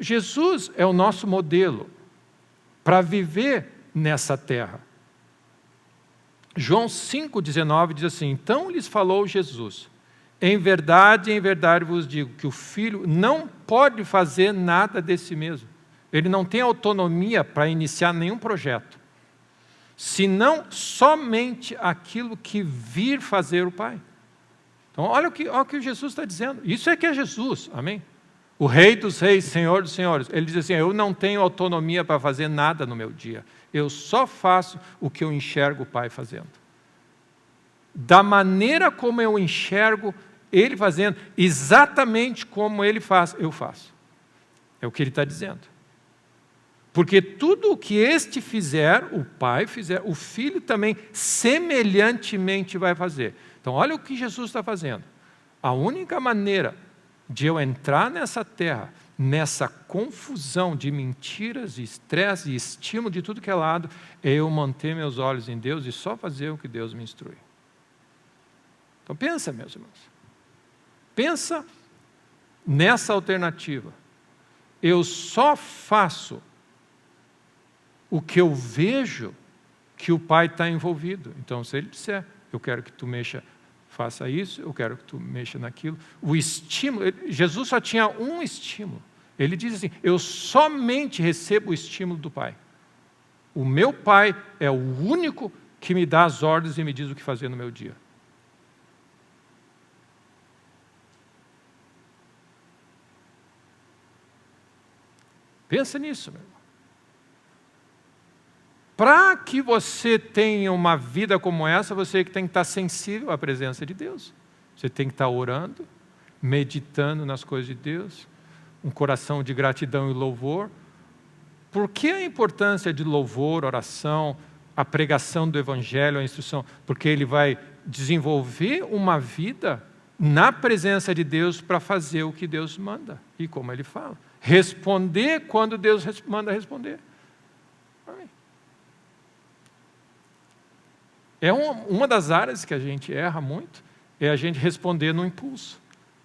Jesus é o nosso modelo para viver nessa terra. João 5,19 diz assim: então lhes falou Jesus: em verdade vos digo que o Filho não pode fazer nada de si mesmo. Ele não tem autonomia para iniciar nenhum projeto, senão somente aquilo que vir fazer o Pai. Então olha o que Jesus está dizendo. Isso é que é Jesus, amém? O Rei dos Reis, Senhor dos Senhores. Ele diz assim: eu não tenho autonomia para fazer nada no meu dia. Eu só faço o que eu enxergo o Pai fazendo. Da maneira como eu enxergo Ele fazendo, exatamente como Ele faz, eu faço. É o que Ele está dizendo. Porque tudo o que este fizer, o Pai fizer, o Filho também semelhantemente vai fazer. Então olha o que Jesus está fazendo. A única maneira de eu entrar nessa terra, nessa confusão de mentiras, de estresse, de estímulo de tudo que é lado, é eu manter meus olhos em Deus e só fazer o que Deus me instrui. Então pensa, meus irmãos. Pensa nessa alternativa. Eu só faço o que eu vejo que o Pai está envolvido. Então se Ele disser: eu quero que tu faça isso, eu quero que tu mexa naquilo. O estímulo, Jesus só tinha um estímulo. Ele diz assim: eu somente recebo o estímulo do Pai. O meu Pai é o único que me dá as ordens e me diz o que fazer no meu dia. Pensa nisso, meu irmão. Para que você tenha uma vida como essa, você tem que estar sensível à presença de Deus. Você tem que estar orando, meditando nas coisas de Deus, um coração de gratidão e louvor. Por que a importância de louvor, oração, a pregação do Evangelho, a instrução? Porque ele vai desenvolver uma vida na presença de Deus para fazer o que Deus manda. E como ele fala, responder quando Deus manda responder. Amém. É uma das áreas que a gente erra muito, é a gente responder no impulso.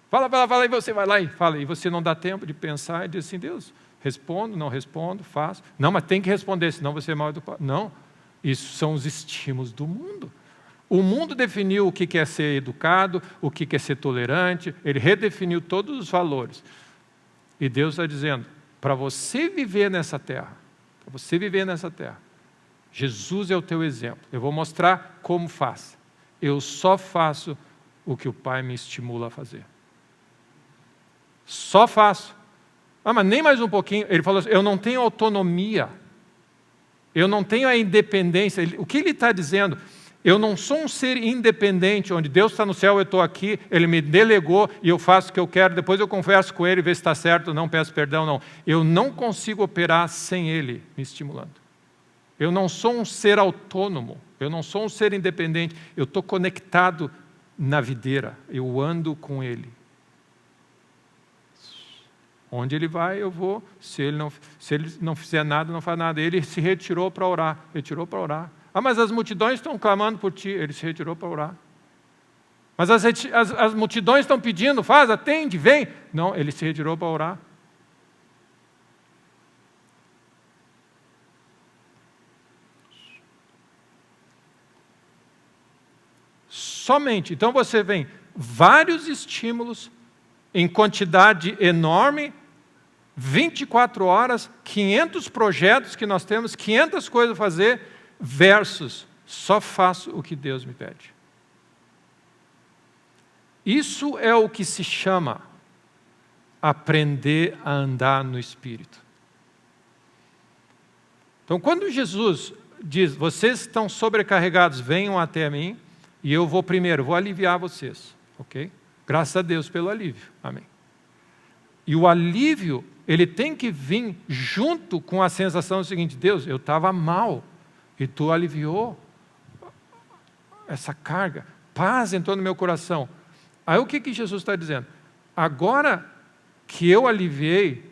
Fala, e você vai lá e fala, e você não dá tempo de pensar e diz assim: Deus, respondo, não respondo, faço. Não, mas tem que responder, senão você é mal educado. Não, isso são os estímulos do mundo. O mundo definiu o que é ser educado, o que é ser tolerante, ele redefiniu todos os valores. E Deus está dizendo: para você viver nessa terra, Jesus é o teu exemplo. Eu vou mostrar como faz. Eu só faço o que o Pai me estimula a fazer. Só faço. Mas nem mais um pouquinho. Ele falou assim: eu não tenho autonomia. Eu não tenho a independência. O que ele está dizendo? Eu não sou um ser independente, onde Deus está no céu, eu estou aqui, Ele me delegou e eu faço o que eu quero, depois eu converso com Ele, ver se está certo, não peço perdão, não. Eu não consigo operar sem Ele me estimulando. Eu não sou um ser autônomo, eu não sou um ser independente, eu estou conectado na videira, eu ando com Ele. Onde Ele vai, eu vou. Se ele não fizer nada, não faz nada. Ele se retirou para orar, mas as multidões estão clamando por ti. Ele se retirou para orar. Mas as multidões estão pedindo: faz, atende, vem. Não, ele se retirou para orar. Somente. Então você vem vários estímulos em quantidade enorme, 24 horas, 500 projetos que nós temos, 500 coisas a fazer, versus só faço o que Deus me pede. Isso é o que se chama aprender a andar no Espírito. Então, quando Jesus diz: vocês estão sobrecarregados, venham até mim, e eu vou aliviar vocês, ok? Graças a Deus pelo alívio, amém. E o alívio, ele tem que vir junto com a sensação seguinte: Deus, eu estava mal, e tu aliviou essa carga, paz entrou no meu coração. Aí o que Jesus está dizendo? Agora que eu aliviei,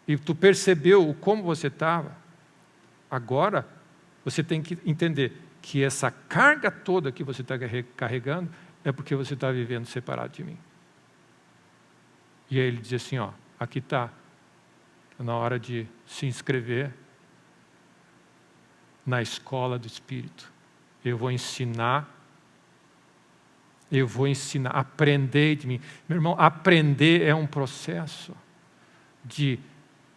e tu percebeu como você estava, agora você tem que entender que essa carga toda que você está carregando é porque você está vivendo separado de mim. E aí ele diz assim: aqui está na hora de se inscrever na escola do Espírito. Eu vou ensinar, aprender de mim. Meu irmão, aprender é um processo de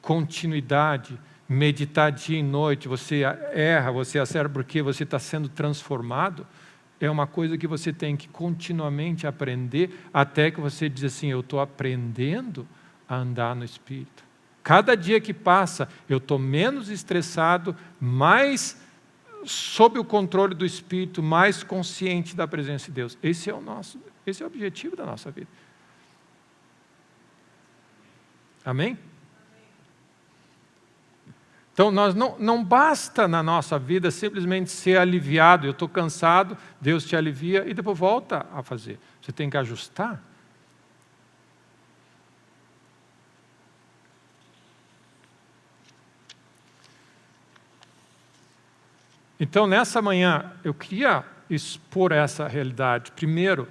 continuidade, meditar dia e noite. Você erra, você acerta porque você está sendo transformado. É uma coisa que você tem que continuamente aprender, até que você diz assim, eu estou aprendendo a andar no Espírito. Cada dia que passa, eu estou menos estressado, mais sob o controle do Espírito, mais consciente da presença de Deus. Esse é o objetivo da nossa vida. Amém? Então, não basta na nossa vida simplesmente ser aliviado. Eu estou cansado, Deus te alivia e depois volta a fazer. Você tem que ajustar. Então, nessa manhã, eu queria expor essa realidade. Primeiro,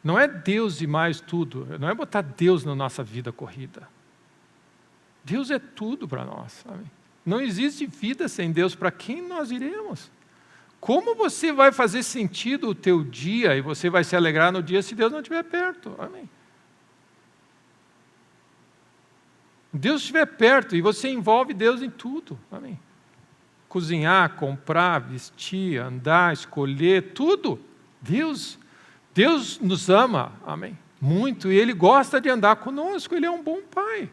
não é Deus e mais tudo, não é botar Deus na nossa vida corrida. Deus é tudo para nós, sabe? Não existe vida sem Deus. Para quem nós iremos? Como você vai fazer sentido o teu dia e você vai se alegrar no dia se Deus não estiver perto? Amém. Deus estiver perto e você envolve Deus em tudo. Amém. Cozinhar, comprar, vestir, andar, escolher, tudo. Deus nos ama, amém, muito, e Ele gosta de andar conosco, Ele é um bom Pai,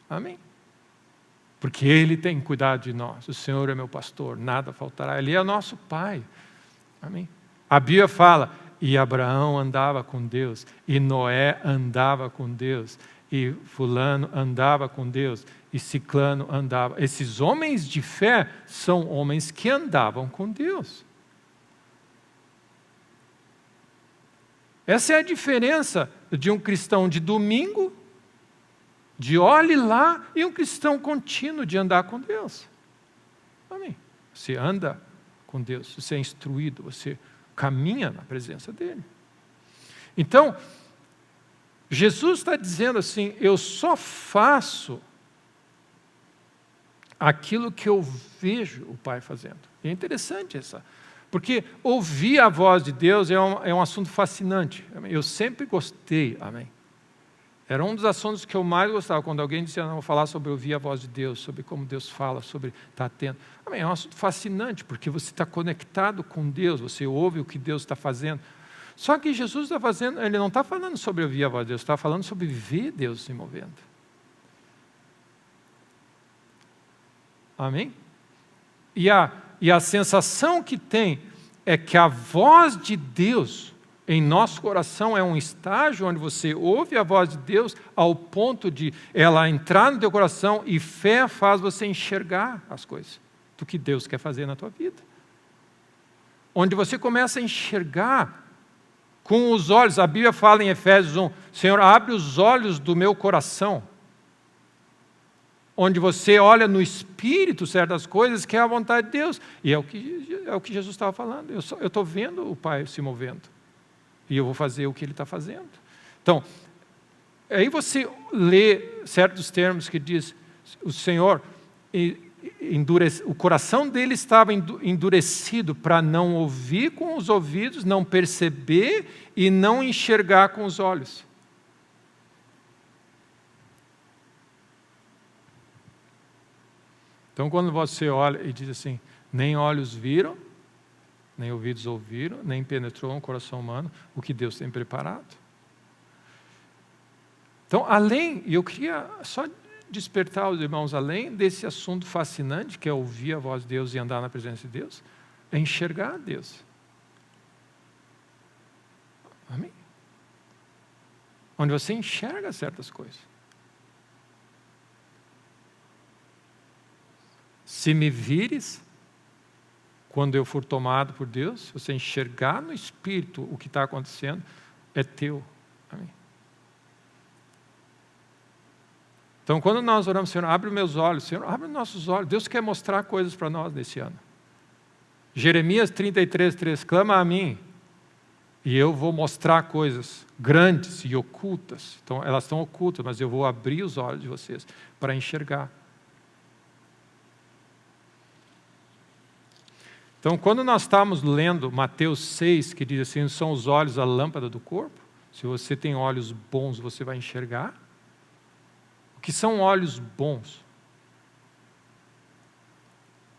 amém. Porque Ele tem cuidado de nós, o Senhor é meu pastor, nada faltará, Ele é nosso Pai, amém. A Bíblia fala, e Abraão andava com Deus, e Noé andava com Deus, e fulano andava com Deus, e ciclano andava. Esses homens de fé são homens que andavam com Deus. Essa é a diferença de um cristão de domingo, de olhe lá, e um cristão contínuo de andar com Deus. Amém. Você anda com Deus, você é instruído, você caminha na presença dEle. Então, Jesus está dizendo assim, eu só faço aquilo que eu vejo o Pai fazendo. É interessante porque ouvir a voz de Deus é um assunto fascinante. Eu sempre gostei, amém. Era um dos assuntos que eu mais gostava, quando alguém dizia, não, vou falar sobre ouvir a voz de Deus, sobre como Deus fala, sobre estar atento. Amém. É um assunto fascinante, porque você está conectado com Deus, você ouve o que Deus está fazendo. Só que Jesus está fazendo, Ele não está falando sobre ouvir a voz de Deus, está falando sobre ver Deus se movendo. Amém? E a sensação que tem é que a voz de Deus em nosso coração é um estágio onde você ouve a voz de Deus ao ponto de ela entrar no teu coração e fé faz você enxergar as coisas do que Deus quer fazer na tua vida. Onde você começa a enxergar com os olhos. A Bíblia fala em Efésios 1, Senhor, abre os olhos do meu coração. Onde você olha no Espírito certas coisas que é a vontade de Deus. E é o que Jesus estava falando. Eu estou vendo o Pai se movendo. E eu vou fazer o que Ele está fazendo. Então, aí você lê certos termos que diz, o Senhor, o coração dele estava endurecido para não ouvir com os ouvidos, não perceber e não enxergar com os olhos. Então, quando você olha e diz assim, nem olhos viram, nem ouvidos ouviram, nem penetrou no coração humano o que Deus tem preparado. Então, e eu queria só despertar os irmãos, além desse assunto fascinante, que é ouvir a voz de Deus e andar na presença de Deus, é enxergar Deus. Amém? Onde você enxerga certas coisas. Se me vires, quando eu for tomado por Deus, se você enxergar no Espírito o que está acontecendo, é teu. Amém? Então, quando nós oramos, Senhor, abre os meus olhos, Senhor, abre os nossos olhos. Deus quer mostrar coisas para nós nesse ano. Jeremias 33:3, clama a mim, E eu vou mostrar coisas grandes e ocultas. Então, elas estão ocultas, mas eu vou abrir os olhos de vocês para enxergar. Então, quando nós estamos lendo Mateus 6, que diz assim, são os olhos a lâmpada do corpo, se você tem olhos bons, você vai enxergar. O que são olhos bons?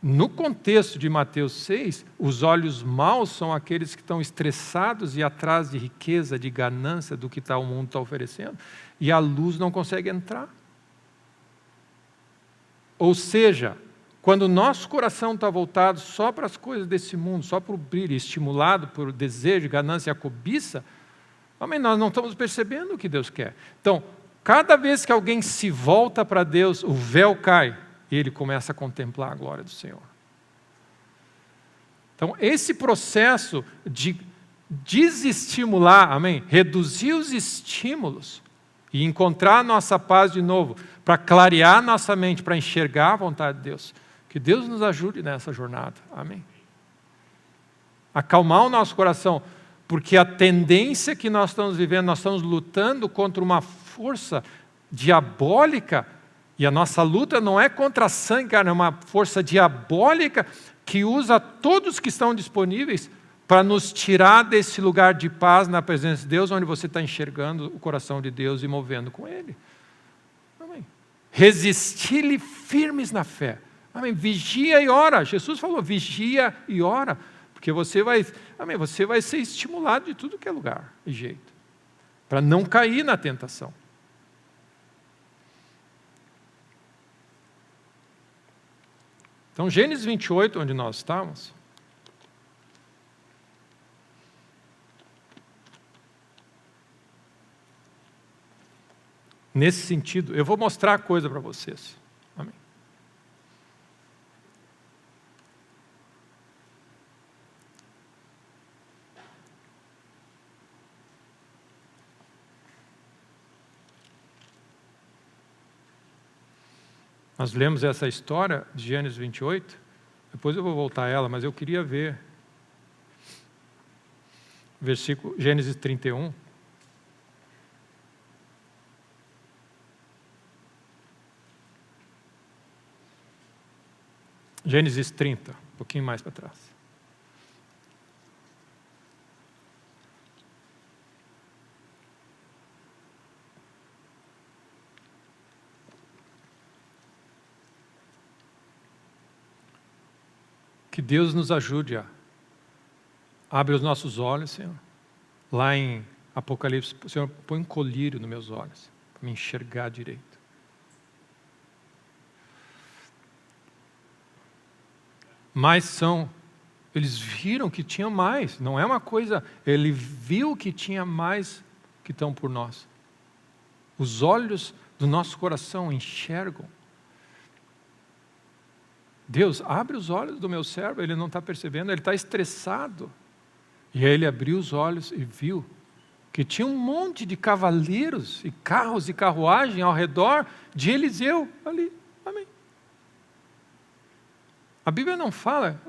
No contexto de Mateus 6, os olhos maus são aqueles que estão estressados e atrás de riqueza, de ganância, do que o mundo está oferecendo, e a luz não consegue entrar. Ou seja, quando o nosso coração está voltado só para as coisas desse mundo, só para o brilho, estimulado por desejo, ganância e a cobiça, nós não estamos percebendo o que Deus quer. Então, cada vez que alguém se volta para Deus, o véu cai e ele começa a contemplar a glória do Senhor. Então, esse processo de desestimular, amém? Reduzir os estímulos e encontrar a nossa paz de novo, para clarear nossa mente, para enxergar a vontade de Deus. Que Deus nos ajude nessa jornada, amém? Acalmar o nosso coração, porque a tendência que nós estamos vivendo, nós estamos lutando contra uma força diabólica, e a nossa luta não é contra a sangue, cara, é uma força diabólica que usa todos que estão disponíveis para nos tirar desse lugar de paz na presença de Deus, onde você está enxergando o coração de Deus e movendo com Ele. Amém. Resistir-lhe firmes na fé. Amém. Vigia e ora. Jesus falou, vigia e ora, porque você vai ser estimulado de tudo que é lugar e jeito, para não cair na tentação. Então, Gênesis 28, onde nós estamos, nesse sentido, eu vou mostrar a coisa para vocês. Amém. Nós lemos essa história de Gênesis 28, depois eu vou voltar a ela, mas eu queria ver versículo Gênesis 31. Gênesis 30, um pouquinho mais para trás. Que Deus nos ajude a abre os nossos olhos, Senhor. Lá em Apocalipse, Senhor, põe um colírio nos meus olhos, para me enxergar direito. Mas eles viram que tinha mais, não é uma coisa, ele viu que tinha mais que estão por nós. Os olhos do nosso coração enxergam. Deus, abre os olhos do meu servo, ele não está percebendo, ele está estressado. E aí ele abriu os olhos e viu que tinha um monte de cavaleiros e carros e carruagem ao redor de Eliseu ali. Amém. A Bíblia não fala,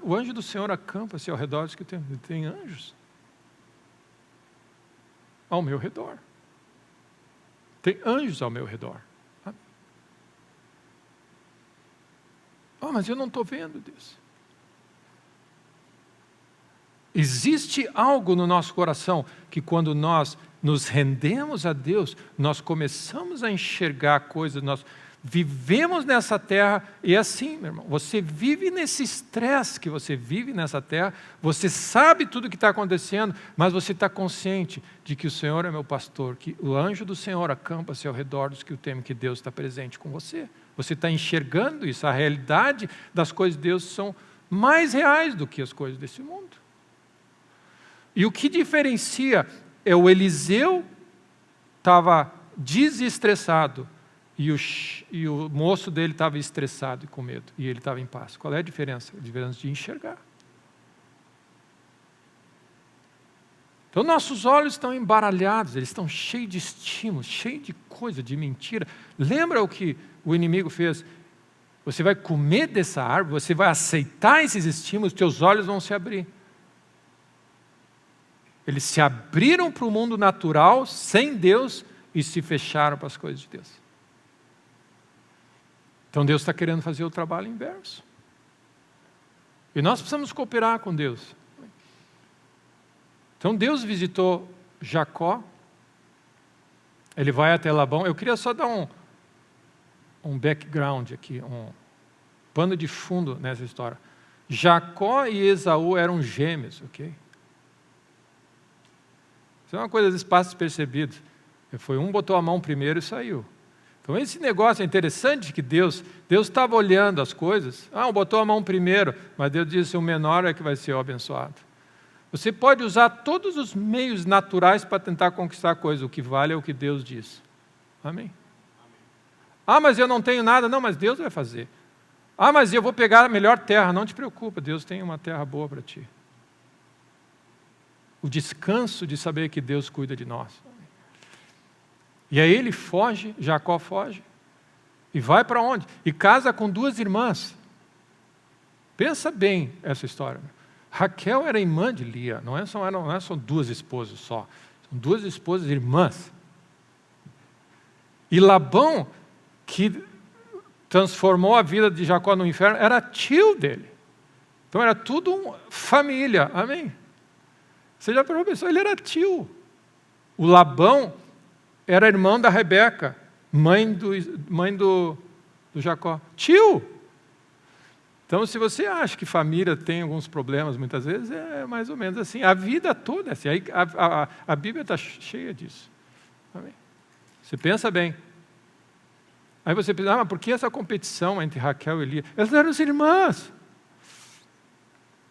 o anjo do Senhor acampa-se ao redor dos que tem anjos. Ao meu redor. Tem anjos ao meu redor. Mas eu não estou vendo Deus. Existe algo no nosso coração que quando nós nos rendemos a Deus, nós começamos a enxergar coisas, nós vivemos nessa terra, e é assim, meu irmão, você vive nesse estresse que você vive nessa terra, você sabe tudo o que está acontecendo, mas você está consciente de que o Senhor é meu pastor, que o anjo do Senhor acampa-se ao redor dos que o temem, que Deus está presente com você. Você está enxergando isso, a realidade das coisas de Deus são mais reais do que as coisas desse mundo. E o que diferencia é o Eliseu estava desestressado e o moço dele estava estressado e com medo, e ele estava em paz. Qual é a diferença? A diferença de enxergar. Então nossos olhos estão embaralhados, eles estão cheios de estímulos, cheios de coisa, de mentira. Lembra o que o inimigo fez? Você vai comer dessa árvore, você vai aceitar esses estímulos, teus olhos vão se abrir. Eles se abriram para o mundo natural, sem Deus, e se fecharam para as coisas de Deus. Então Deus está querendo fazer o trabalho inverso. E nós precisamos cooperar com Deus. Então Deus visitou Jacó, ele vai até Labão. Eu queria só dar um background aqui, um pano de fundo nessa história. Jacó e Esaú eram gêmeos, ok? Isso é uma coisa de espaço despercebido. Foi um botou a mão primeiro e saiu. Então esse negócio é interessante que Deus estava olhando as coisas. Um botou a mão primeiro, mas Deus disse, o menor é que vai ser o abençoado. Você pode usar todos os meios naturais para tentar conquistar a coisa. O que vale é o que Deus diz. Amém? Mas eu não tenho nada. Não, mas Deus vai fazer. Mas eu vou pegar a melhor terra. Não te preocupa, Deus tem uma terra boa para ti. O descanso de saber que Deus cuida de nós. E aí ele foge, Jacó foge. E vai para onde? E casa com 2 irmãs. Pensa bem essa história. Raquel era irmã de Lia, não é só 2 esposas só. São 2 esposas irmãs. E Labão, que transformou a vida de Jacó no inferno, era tio dele. Então era tudo família, amém? Você já pensou, ele era tio. O Labão era irmão da Rebeca, mãe do Jacó. Tio! Então, se você acha que família tem alguns problemas, muitas vezes, é mais ou menos assim. A vida toda é assim. A Bíblia está cheia disso. Amém? Você pensa bem. Aí você pensa, mas por que essa competição entre Raquel e Lia? Elas eram as irmãs.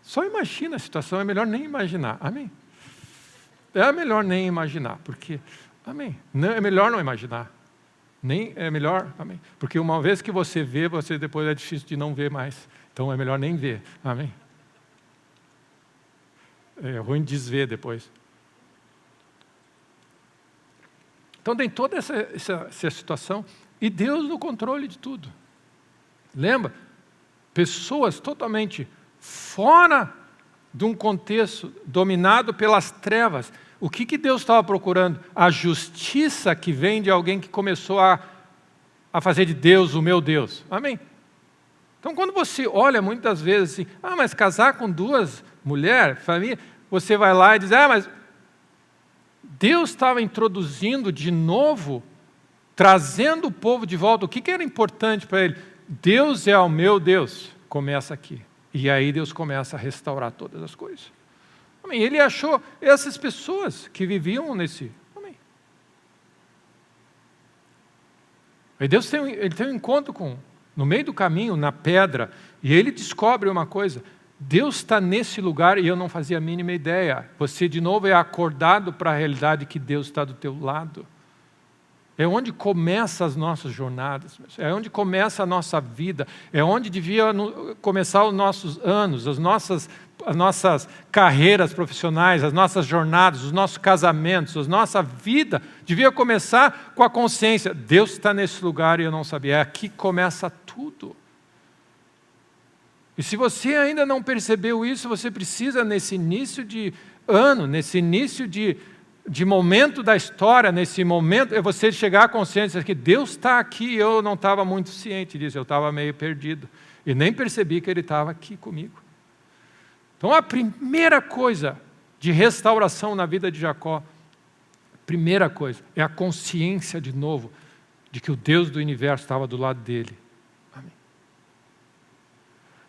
Só imagina a situação, é melhor nem imaginar. Amém? É melhor nem imaginar, porque... Amém? Não, é melhor não imaginar. Nem é melhor, amém? Porque uma vez que você vê, você depois é difícil de não ver mais. Então é melhor nem ver, amém? É ruim desver depois. Então tem toda essa situação, e Deus no controle de tudo. Lembra? Pessoas totalmente fora de um contexto dominado pelas trevas. O que Deus estava procurando? A justiça que vem de alguém que começou a fazer de Deus o meu Deus. Amém? Então, quando você olha muitas vezes assim, mas casar com 2 mulheres, família, você vai lá e diz, mas Deus estava introduzindo de novo, trazendo o povo de volta. O que era importante para ele? Deus é o meu Deus. Começa aqui. E aí Deus começa a restaurar todas as coisas. Amém. Ele achou essas pessoas que viviam nesse... Amém. Aí Deus ele tem um encontro no meio do caminho, na pedra, e ele descobre uma coisa. Deus está nesse lugar e eu não fazia a mínima ideia. Você, de novo, é acordado para a realidade que Deus está do teu lado. É onde começam as nossas jornadas, é onde começa a nossa vida, é onde devia começar os nossos anos, as nossas carreiras profissionais, as nossas jornadas, os nossos casamentos, a nossa vida devia começar com a consciência, Deus está nesse lugar e eu não sabia, é aqui que começa tudo. E se você ainda não percebeu isso, você precisa nesse início de ano, nesse início de momento da história, nesse momento, é você chegar à consciência que Deus está aqui e eu não estava muito ciente disso, eu estava meio perdido. E nem percebi que Ele estava aqui comigo. Então a primeira coisa de restauração na vida de Jacó, primeira coisa, é a consciência de novo de que o Deus do universo estava do lado dele. Amém.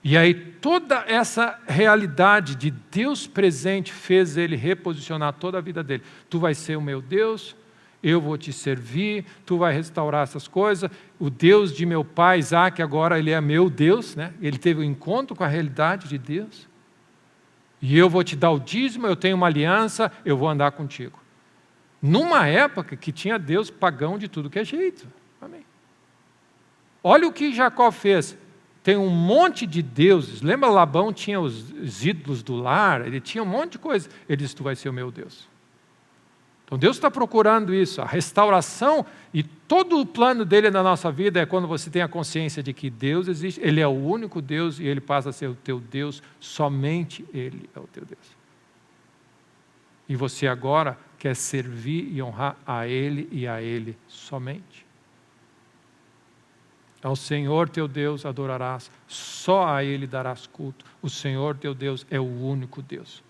E aí toda essa realidade de Deus presente fez ele reposicionar toda a vida dele. Tu vais ser o meu Deus, eu vou te servir, tu vai restaurar essas coisas. O Deus de meu pai Isaac agora ele é meu Deus, né? Ele teve um encontro com a realidade de Deus. E eu vou te dar o dízimo, eu tenho uma aliança, eu vou andar contigo. Numa época que tinha Deus pagão de tudo que é jeito. Amém. Olha o que Jacó fez. Tem um monte de deuses. Lembra, Labão tinha os ídolos do lar? Ele tinha um monte de coisa. Ele disse, tu vais ser o meu Deus. Então Deus está procurando isso. A restauração e todo o plano dele na nossa vida é quando você tem a consciência de que Deus existe. Ele é o único Deus e Ele passa a ser o teu Deus. Somente Ele é o teu Deus. E você agora quer servir e honrar a Ele e a Ele somente. Ao Senhor teu Deus adorarás, só a Ele darás culto. O Senhor teu Deus é o único Deus.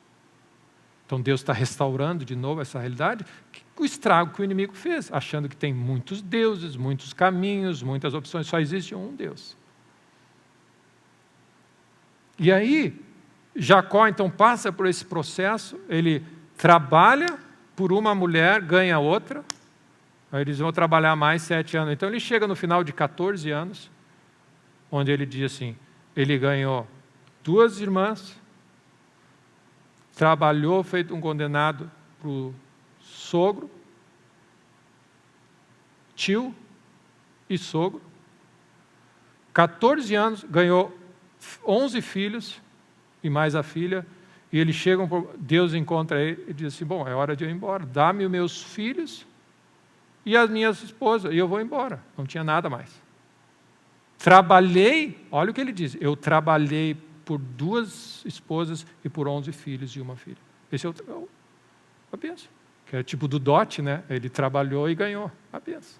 Então Deus está restaurando de novo essa realidade, o estrago que o inimigo fez, achando que tem muitos deuses, muitos caminhos, muitas opções, só existe um Deus. E aí, Jacó então passa por esse processo, ele trabalha por uma mulher, ganha outra, aí eles vão trabalhar mais 7 anos. Então ele chega no final de 14 anos, onde ele diz assim, ele ganhou 2 irmãs, trabalhou feito um condenado para o sogro, tio e sogro. 14 anos, ganhou 11 filhos e mais a filha. E eles chegam, Deus encontra ele e diz assim, bom, é hora de eu ir embora. Dá-me os meus filhos e as minhas esposas, e eu vou embora. Não tinha nada mais. Trabalhei, olha o que ele diz, eu trabalhei por 2 esposas e por 11 filhos e uma filha. Esse é a bênção. Que é tipo do dote, né? Ele trabalhou e ganhou a bênção.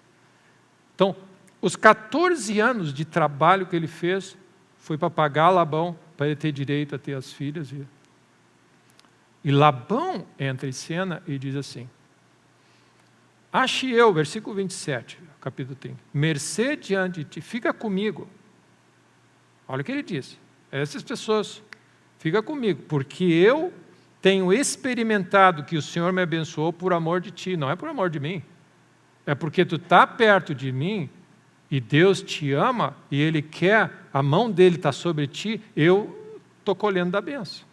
Então, os 14 anos de trabalho que ele fez foi para pagar Labão, para ele ter direito a ter as filhas. E Labão entra em cena e diz assim, ache eu, versículo 27, capítulo 30, mercê diante de ti, fica comigo. Olha o que ele diz. Essas pessoas, fica comigo, porque eu tenho experimentado que o Senhor me abençoou por amor de ti, não é por amor de mim. É porque tu está perto de mim e Deus te ama e Ele quer, a mão dEle está sobre ti, eu estou colhendo da bênção.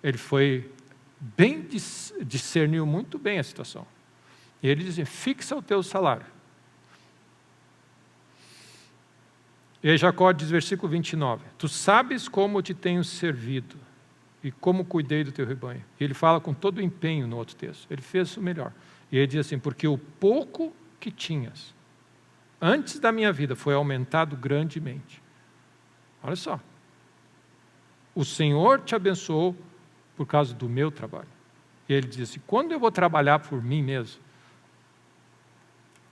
Ele foi bem, discerniu muito bem a situação. E ele diz, fixa o teu salário. E aí Jacó diz, versículo 29, tu sabes como te tenho servido e como cuidei do teu rebanho. E ele fala com todo o empenho no outro texto. Ele fez o melhor. E ele diz assim, porque o pouco que tinhas antes da minha vida foi aumentado grandemente. Olha só. O Senhor te abençoou por causa do meu trabalho. E ele diz assim, quando eu vou trabalhar por mim mesmo?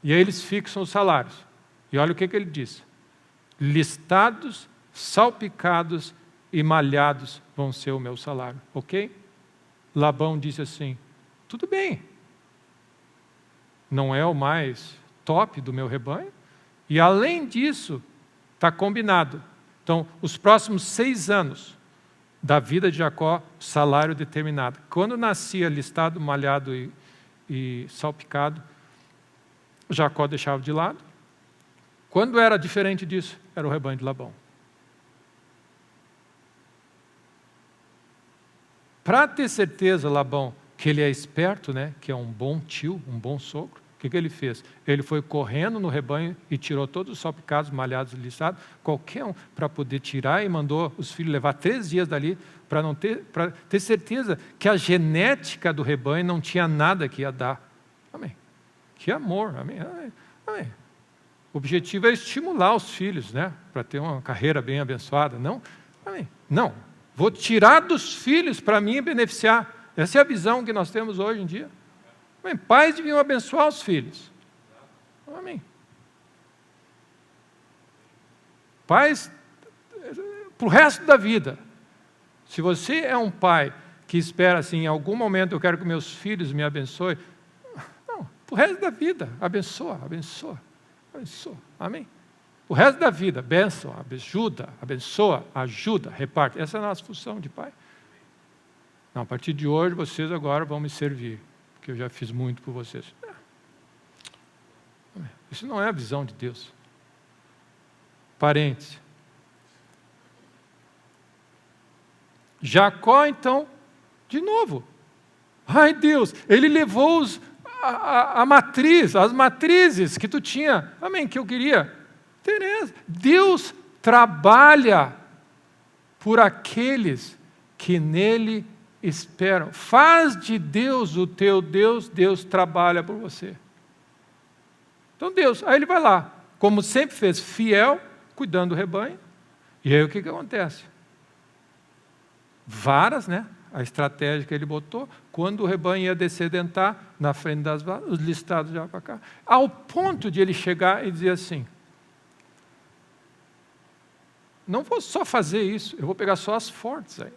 E aí eles fixam os salários. E olha o que ele diz. Listados, salpicados e malhados vão ser o meu salário. Ok? Labão disse assim, tudo bem. Não é o mais top do meu rebanho. E além disso, está combinado. Então, os próximos 6 anos da vida de Jacó, salário determinado. Quando nascia listado, malhado e salpicado, Jacó deixava de lado. Quando era diferente disso, era o rebanho de Labão. Para ter certeza, Labão, que ele é esperto, né, que é um bom tio, um bom sogro, o que ele fez? Ele foi correndo no rebanho e tirou todos os salpicados, malhados e listados, qualquer um, para poder tirar, e mandou os filhos levar 3 dias dali, para ter certeza que a genética do rebanho não tinha nada que ia dar. Amém. Que amor, amém. Amém. O objetivo é estimular os filhos, né, para ter uma carreira bem abençoada. Não, amém. Não, vou tirar dos filhos para mim beneficiar. Essa é a visão que nós temos hoje em dia. Amém. Pais deviam abençoar os filhos. Amém. Pais, para o resto da vida. Se você é um pai que espera assim, em algum momento eu quero que meus filhos me abençoem, não, para o resto da vida, abençoa, abençoa, abençoa. Amém? O resto da vida, bênção, abençoa, ajuda, reparte. Essa é a nossa função de pai. Não, a partir de hoje, vocês agora vão me servir, porque eu já fiz muito por vocês. Isso não é a visão de Deus. Parêntese. Jacó, então, de novo. Ai, Deus, ele levou a matriz, as matrizes que tu tinha. Amém, que eu queria. Tereza, Deus trabalha por aqueles que nele esperam. Faz de Deus o teu Deus, Deus trabalha por você. Então Deus, aí ele vai lá, como sempre fez, fiel, cuidando do rebanho. E aí o que acontece? Varas, né? a estratégia que ele botou, quando o rebanho ia descedentar na frente das varas, os listados já para cá. Ao ponto de ele chegar e dizer assim, não vou só fazer isso, eu vou pegar só as fortes ainda.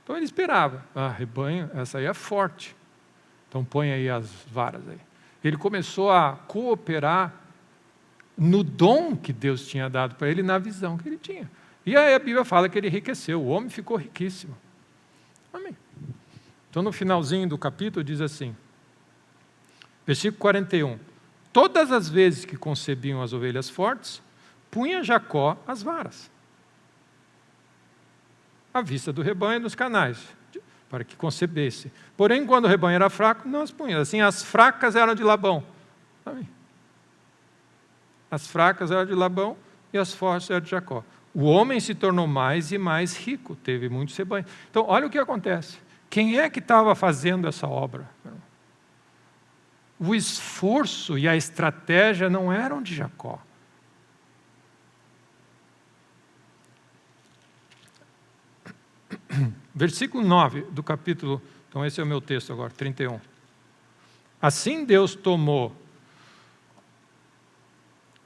Então ele esperava, rebanho, essa aí é forte, então põe aí as varas aí. Ele começou a cooperar no dom que Deus tinha dado para ele, na visão que ele tinha. E aí a Bíblia fala que ele enriqueceu, o homem ficou riquíssimo. Amém. Então no finalzinho do capítulo diz assim, versículo 41, todas as vezes que concebiam as ovelhas fortes, punha Jacó as varas, à vista do rebanho e dos canais, para que concebesse. Porém, quando o rebanho era fraco, não as punha. Assim, as fracas eram de Labão. Amém. As fracas eram de Labão e as fortes eram de Jacó. O homem se tornou mais e mais rico, teve muitos rebanhos. Então, olha o que acontece. Quem é que estava fazendo essa obra? O esforço e a estratégia não eram de Jacó. Versículo 9 do capítulo, então esse é o meu texto agora, 31. Assim Deus tomou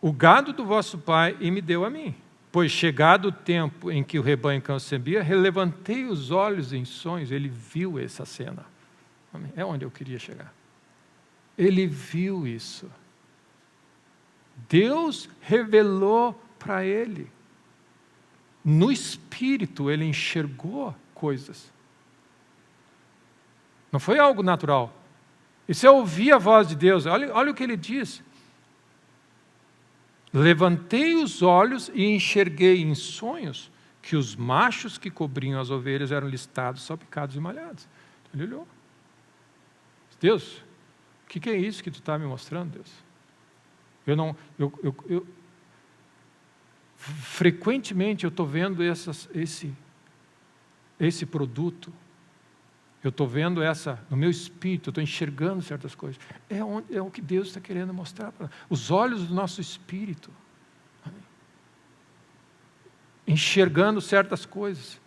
o gado do vosso pai e me deu a mim. Pois chegado o tempo em que o rebanho concebia, relevantei os olhos em sonhos, ele viu essa cena. Amém? É onde eu queria chegar. Ele viu isso. Deus revelou para ele. No espírito, ele enxergou coisas. Não foi algo natural. E se eu ouvir a voz de Deus, olha o que ele diz. Levantei os olhos e enxerguei em sonhos que os machos que cobriam as ovelhas eram listados, salpicados e malhados. Ele olhou. Deus, o que é isso que tu está me mostrando, Deus? Frequentemente eu estou vendo esse produto, eu estou vendo no meu espírito, eu estou enxergando certas coisas. É o que Deus está querendo mostrar para nós. Os olhos do nosso espírito, enxergando certas coisas,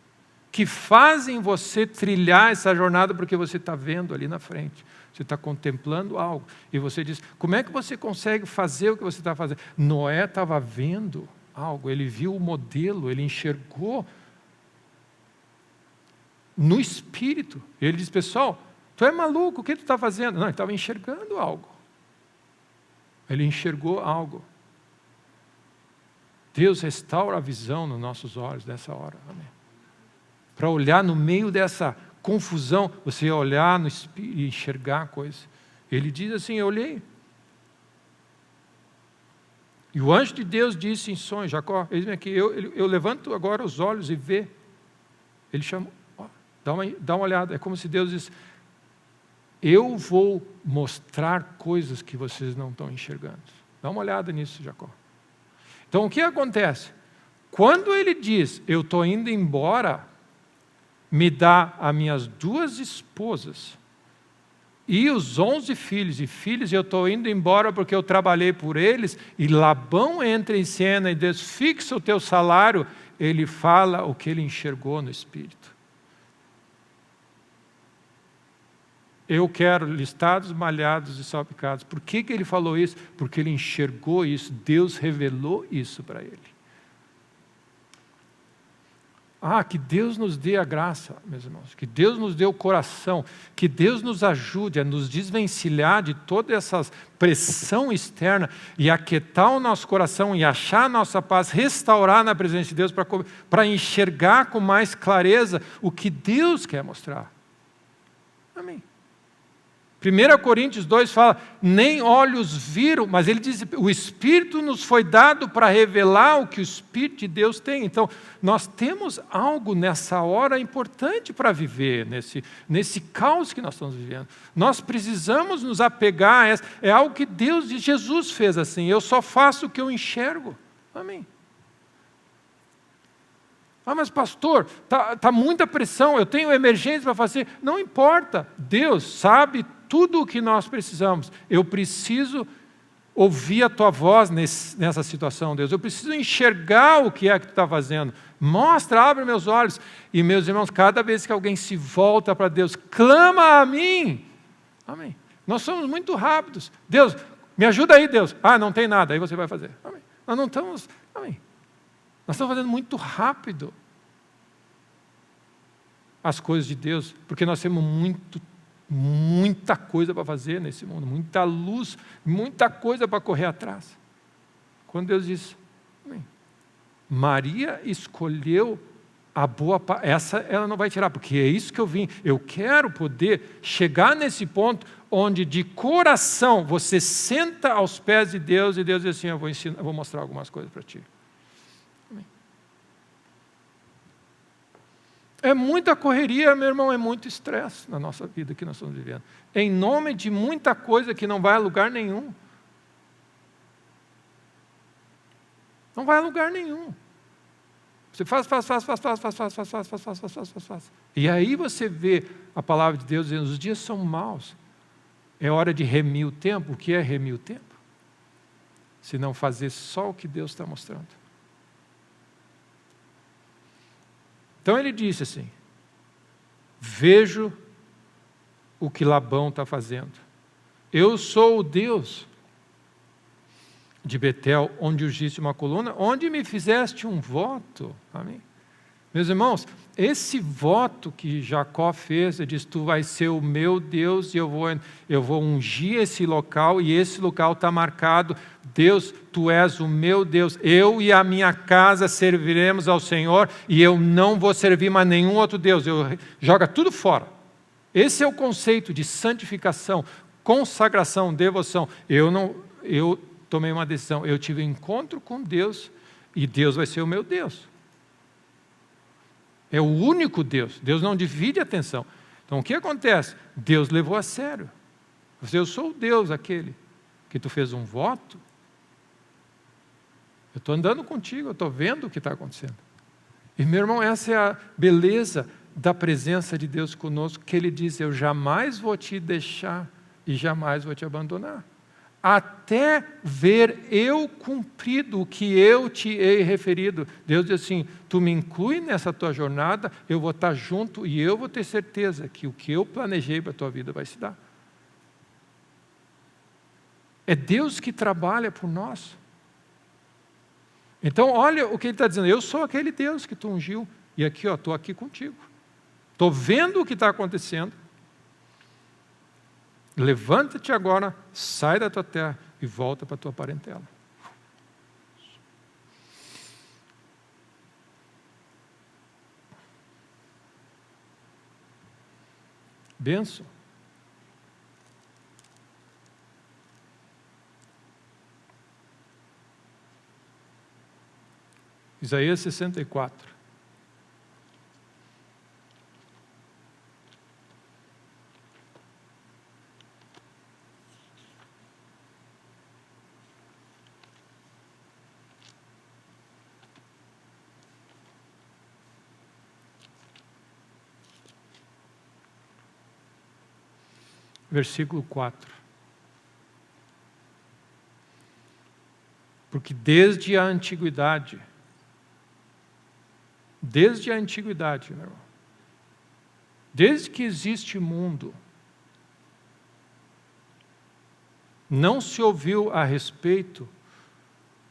que fazem você trilhar essa jornada, porque você está vendo ali na frente, você está contemplando algo, e você diz, como é que você consegue fazer o que você está fazendo? Noé estava vendo algo, ele viu o modelo, ele enxergou no espírito. Ele diz, pessoal, tu é maluco, o que tu está fazendo? Não, ele estava enxergando algo. Ele enxergou algo. Deus restaura a visão nos nossos olhos nessa hora. Amém. Para olhar no meio dessa confusão, você olhar no espírito e enxergar coisas. Ele diz assim, eu olhei. E o anjo de Deus disse em sonho, Jacó, eis-me aqui, eu levanto agora os olhos e vê. Ele chamou, dá uma olhada, é como se Deus disse, eu vou mostrar coisas que vocês não estão enxergando. Dá uma olhada nisso, Jacó. Então o que acontece? Quando ele diz, eu estou indo embora, me dá as minhas 2 esposas, e os 11 filhos e filhas, eu estou indo embora porque eu trabalhei por eles, e Labão entra em cena e diz, fixa o teu salário, ele fala o que ele enxergou no espírito. Eu quero listados, malhados e salpicados. Por que ele falou isso? Porque ele enxergou isso, Deus revelou isso para ele. Que Deus nos dê a graça, meus irmãos, que Deus nos dê o coração, que Deus nos ajude a nos desvencilhar de toda essa pressão externa e aquietar o nosso coração e achar a nossa paz, restaurar na presença de Deus para enxergar com mais clareza o que Deus quer mostrar. Amém. 1 Coríntios 2 fala, nem olhos viram, mas ele diz, o Espírito nos foi dado para revelar o que o Espírito de Deus tem. Então, nós temos algo nessa hora importante para viver, nesse caos que nós estamos vivendo. Nós precisamos nos apegar a é algo que Deus e Jesus fez assim, eu só faço o que eu enxergo. Amém. Mas pastor, tá muita pressão, eu tenho emergência para fazer. Não importa, Deus sabe tudo o que nós precisamos. Eu preciso ouvir a tua voz nessa situação, Deus. Eu preciso enxergar o que é que tu está fazendo. Mostra, abre meus olhos. E, meus irmãos, cada vez que alguém se volta para Deus, clama a mim. Amém. Nós somos muito rápidos. Deus, me ajuda aí, Deus. Não tem nada. Aí você vai fazer. Amém. Nós não estamos... Amém. Nós estamos fazendo muito rápido as coisas de Deus, porque nós temos muita coisa para fazer nesse mundo, muita luz, muita coisa para correr atrás. Quando Deus diz, amém, Maria escolheu a boa parte, essa ela não vai tirar, porque é isso que eu vim. Eu quero poder chegar nesse ponto onde de coração você senta aos pés de Deus e Deus diz assim, eu vou mostrar algumas coisas para ti. Amém. É muita correria, meu irmão, é muito estresse na nossa vida que nós estamos vivendo. Em nome de muita coisa que não vai a lugar nenhum. Não vai a lugar nenhum. Você faz. E aí você vê a palavra de Deus dizendo, os dias são maus. É hora de remir o tempo. O que é remir o tempo? Se não fazer só o que Deus está mostrando. Então ele disse assim, vejo o que Labão está fazendo. Eu sou o Deus de Betel, onde urgiste uma coluna, onde me fizeste um voto. Amém? Meus irmãos, esse voto que Jacó fez, ele diz, tu vais ser o meu Deus e eu vou ungir esse local, e esse local está marcado, Deus, tu és o meu Deus, eu e a minha casa serviremos ao Senhor, e eu não vou servir mais nenhum outro Deus, joga tudo fora. Esse é o conceito de santificação, consagração, devoção. Eu tomei uma decisão, eu tive um encontro com Deus, e Deus vai ser o meu Deus. É o único Deus. Deus não divide a atenção. Então o que acontece? Deus levou a sério. Eu sou o Deus aquele que tu fez um voto. Eu estou andando contigo, eu estou vendo o que está acontecendo. E meu irmão, essa é a beleza da presença de Deus conosco, que Ele diz, eu jamais vou te deixar e jamais vou te abandonar. Até ver eu cumprido o que eu te hei referido. Deus diz assim, tu me inclui nessa tua jornada, eu vou estar junto e eu vou ter certeza que o que eu planejei para a tua vida vai se dar. É Deus que trabalha por nós. Então olha o que Ele está dizendo, eu sou aquele Deus que tu ungiu, e aqui estou aqui contigo. Estou vendo o que está acontecendo. Levanta-te agora, sai da tua terra e volta para a tua parentela. Benção. Isaías 64. Versículo 4. Porque desde a antiguidade, meu irmão, desde que existe mundo, não se ouviu a respeito,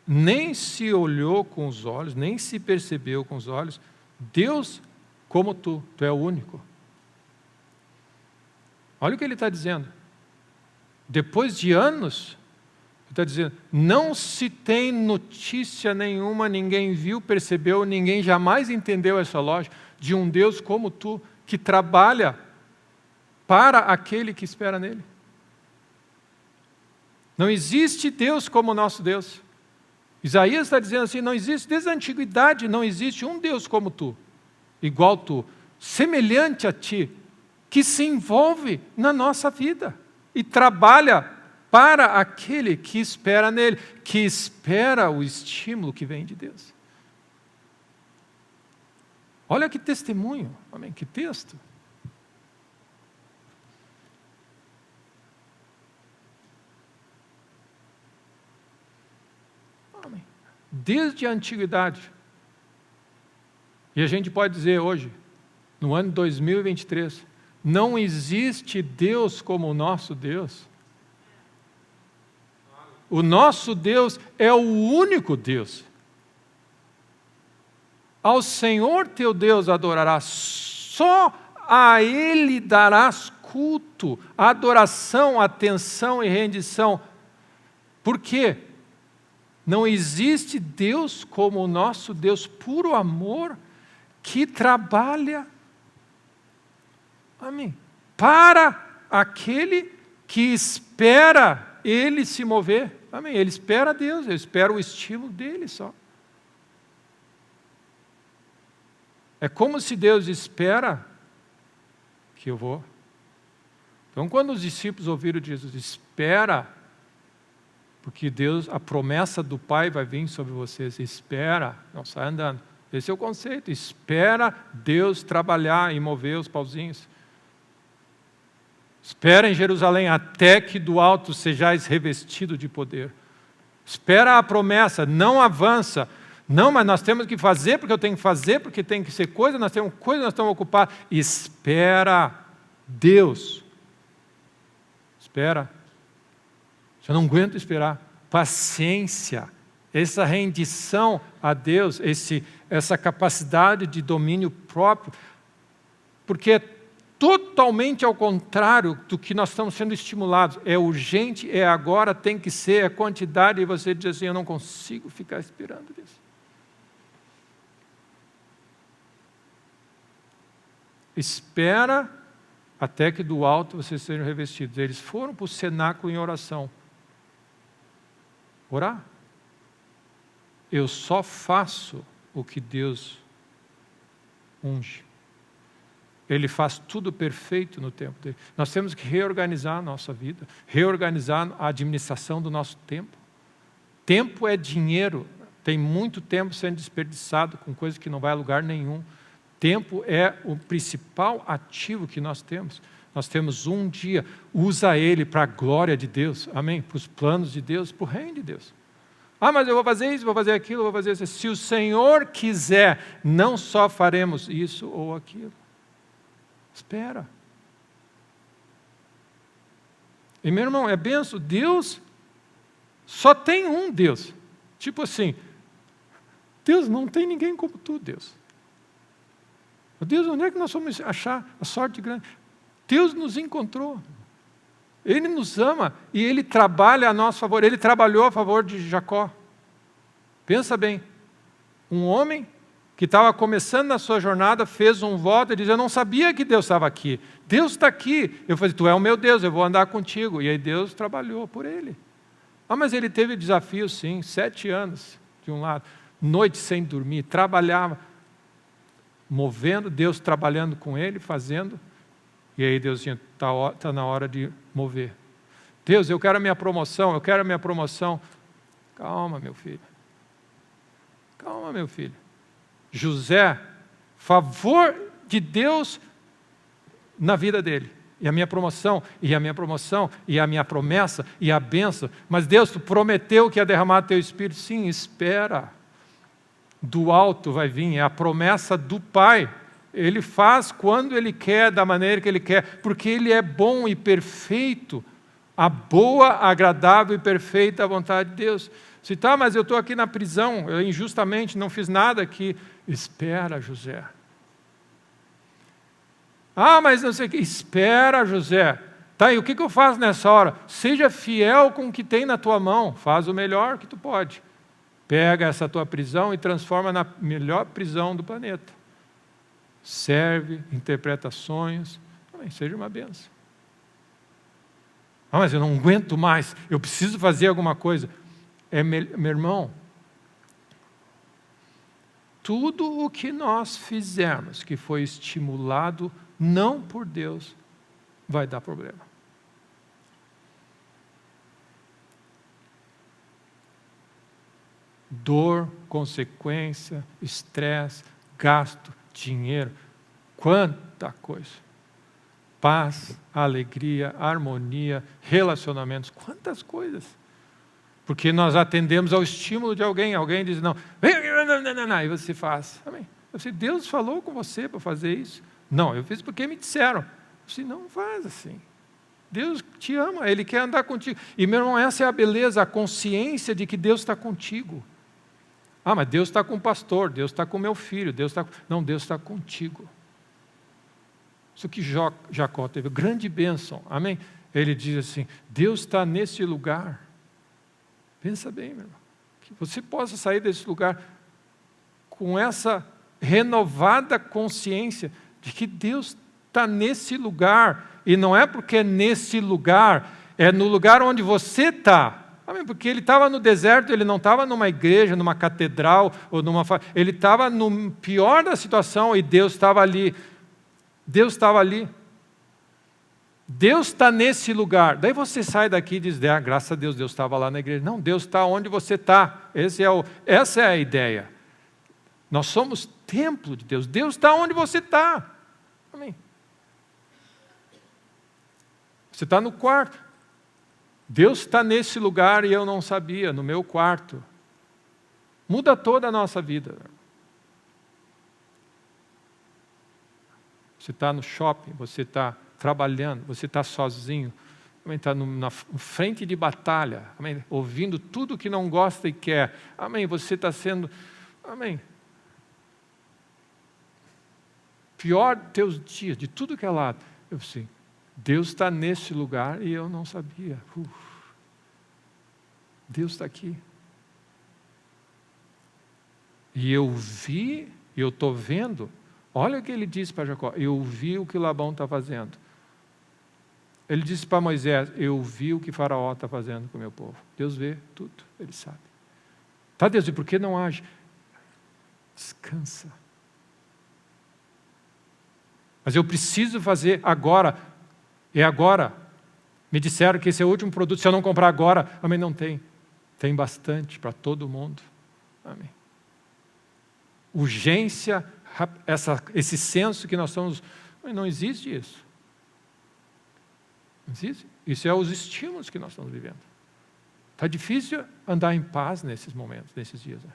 nem se olhou com os olhos, nem se percebeu com os olhos, Deus como tu é o único. Olha o que ele está dizendo. Depois de anos, ele está dizendo, não se tem notícia nenhuma, ninguém viu, percebeu, ninguém jamais entendeu essa lógica de um Deus como tu, que trabalha para aquele que espera nele. Não existe Deus como o nosso Deus. Isaías está dizendo assim, não existe, desde a antiguidade não existe um Deus como tu, igual tu, semelhante a ti, que se envolve na nossa vida e trabalha para aquele que espera nele, que espera o estímulo que vem de Deus. Olha que testemunho, amém, que texto. Amém. Desde a antiguidade. E a gente pode dizer hoje, no ano 2023, não existe Deus como o nosso Deus. O nosso Deus é o único Deus. Ao Senhor teu Deus adorarás, só a Ele darás culto, adoração, atenção e rendição. Por quê? Não existe Deus como o nosso Deus, puro amor, que trabalha, amém, para aquele que espera Ele se mover. Amém. Ele espera Deus, ele espera o estímulo dele só. É como se Deus espera que eu vou. Então, quando os discípulos ouviram Jesus, espera, porque Deus, a promessa do Pai vai vir sobre vocês. Espera, não sai andando. Esse é o conceito. Espera Deus trabalhar e mover os pauzinhos. Espera em Jerusalém até que do alto sejais revestido de poder. Espera a promessa, não avança. Não, mas nós temos que fazer porque eu tenho que fazer, porque tem que ser coisa, nós temos coisa, nós estamos ocupados. Espera Deus. Espera. Eu não aguento esperar. Paciência. Essa rendição a Deus, essa capacidade de domínio próprio, porque é totalmente ao contrário do que nós estamos sendo estimulados. É urgente, é agora, tem que ser, é quantidade, e você diz assim, eu não consigo ficar esperando isso. Espera até que do alto vocês sejam revestidos. Eles foram para o cenáculo em oração. Orar. Eu só faço o que Deus unge. Ele faz tudo perfeito no tempo dele. Nós temos que reorganizar a nossa vida, reorganizar a administração do nosso tempo. Tempo é dinheiro. Tem muito tempo sendo desperdiçado com coisas que não vai a lugar nenhum. Tempo é o principal ativo que nós temos. Nós temos um dia, usa ele para a glória de Deus, amém? Para os planos de Deus, para o reino de Deus. Ah, mas eu vou fazer isso, vou fazer aquilo, vou fazer isso. Se o Senhor quiser, não só faremos isso ou aquilo. Espera. E meu irmão, é benção. Deus só tem um Deus. Tipo assim, Deus não tem ninguém como tu, Deus. Deus, onde é que nós vamos achar a sorte grande? Deus nos encontrou. Ele nos ama e Ele trabalha a nosso favor. Ele trabalhou a favor de Jacó. Pensa bem. Um homem que estava começando na sua jornada, fez um voto e disse, eu não sabia que Deus estava aqui. Deus está aqui. Eu falei, tu é o meu Deus, eu vou andar contigo. E aí Deus trabalhou por ele. Ah, mas ele teve desafio sim, 7 anos de um lado. Noite sem dormir, trabalhava, movendo, Deus trabalhando com ele, fazendo. E aí Deus dizia, está na hora de mover. Deus, eu quero a minha promoção, eu quero a minha promoção. Calma, meu filho. Calma, meu filho. José, favor de Deus na vida dele. E a minha promoção, e a minha promoção, e a minha promessa, e a bênção. Mas Deus, tu prometeu que ia derramar teu Espírito. Sim, espera. Do alto vai vir, é a promessa do Pai. Ele faz quando Ele quer, da maneira que Ele quer, porque Ele é bom e perfeito. A boa, agradável e perfeita vontade de Deus. Se tá, mas eu estou aqui na prisão, eu injustamente não fiz nada aqui. Espera, José. Ah, mas não sei o que. Espera, José. Tá, e o que eu faço nessa hora? Seja fiel com o que tem na tua mão. Faz o melhor que tu pode. Pega essa tua prisão e transforma na melhor prisão do planeta. Serve, interpreta sonhos. Também seja uma bênção. Ah, mas eu não aguento mais. Eu preciso fazer alguma coisa. Meu irmão, tudo o que nós fizermos que foi estimulado não por Deus, vai dar problema. Dor, consequência, estresse, gasto, dinheiro, quanta coisa. Paz, alegria, harmonia, relacionamentos, quantas coisas. Porque nós atendemos ao estímulo de alguém. Alguém diz, não, e você faz. Amém. Eu disse, Deus falou com você para fazer isso? Não, eu fiz porque me disseram. Eu disse, não faz assim. Deus te ama, Ele quer andar contigo. E, meu irmão, essa é a beleza, a consciência de que Deus está contigo. Ah, mas Deus está com o pastor, Deus está com o meu filho, Deus está... Não, Deus está contigo. Isso que Jacó teve, grande bênção, amém? Ele diz assim, Deus está nesse lugar. Pensa bem, meu irmão, que você possa sair desse lugar com essa renovada consciência de que Deus está nesse lugar, e não é porque é nesse lugar, é no lugar onde você está. Porque ele estava no deserto, ele não estava numa igreja, numa catedral, ou ele estava no pior da situação e Deus estava ali. Deus estava ali. Deus está nesse lugar. Daí você sai daqui e diz, graças a Deus, Deus estava lá na igreja. Não, Deus está onde você está. Essa é a ideia. Nós somos templo de Deus. Deus está onde você está. Amém. Você está no quarto. Deus está nesse lugar e eu não sabia, no meu quarto. Muda toda a nossa vida. Você está no shopping, você está trabalhando, você está sozinho, está na frente de batalha, amém? Ouvindo tudo que não gosta e quer. Amém? Você está sendo... Amém? Pior dos teus dias, de tudo que é lado. Eu sei. Deus está nesse lugar e eu não sabia. Deus está aqui. E eu vi, eu estou vendo, olha o que ele disse para Jacó, eu vi o que Labão está fazendo. Ele disse para Moisés, eu vi o que Faraó está fazendo com o meu povo. Deus vê tudo, ele sabe. Tá, Deus, e por que não age? Descansa. Mas eu preciso fazer agora. É agora. Me disseram que esse é o último produto. Se eu não comprar agora, amém, não tem. Tem bastante para todo mundo. Amém. Urgência, esse senso que nós somos... Não existe isso. Não existe. Isso é os estímulos que nós estamos vivendo. Está difícil andar em paz nesses momentos, nesses dias. Né?